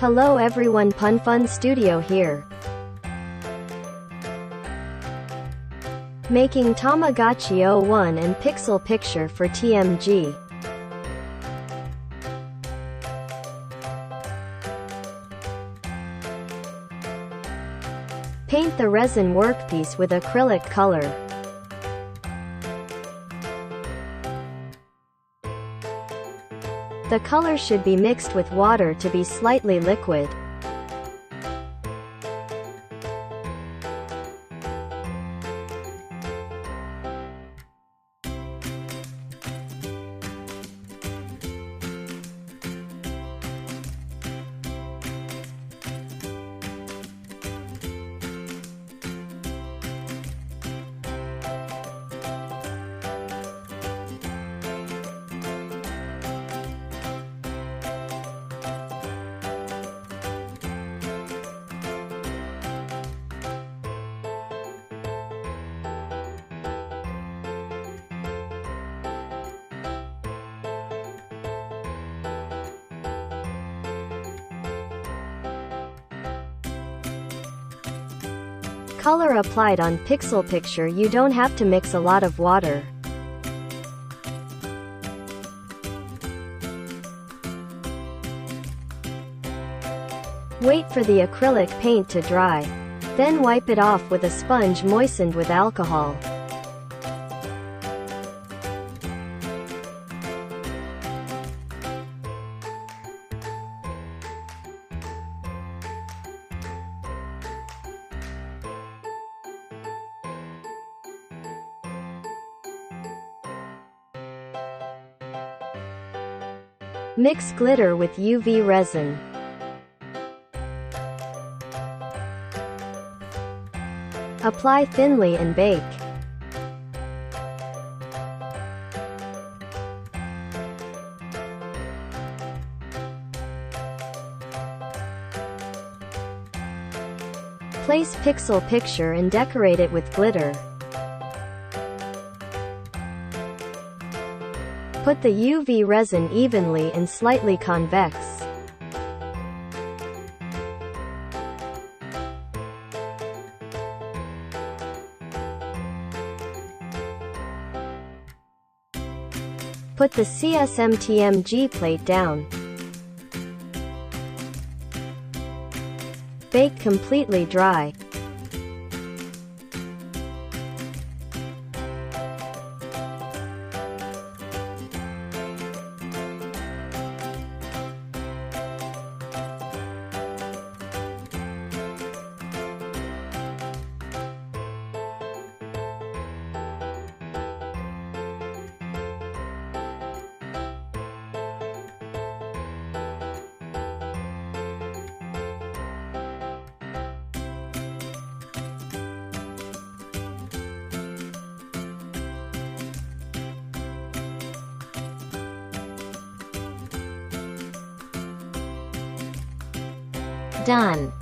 Hello everyone, PunfunStudio here. Making Tamagotchi 01 and Pixel Picture for TMG. Paint the resin workpiece with acrylic color. The color should be mixed with water to be slightly liquid. Color applied on Pixel Picture. You don't have to mix a lot of water. Wait for the acrylic paint to dry. Then wipe it off with a sponge moistened with alcohol. Mix glitter with UV resin. Apply thinly and bake. Place Pixel Picture and decorate it with glitter. Put the UV resin evenly and slightly convex. Put the TMG plate down. Bake completely dry. Done.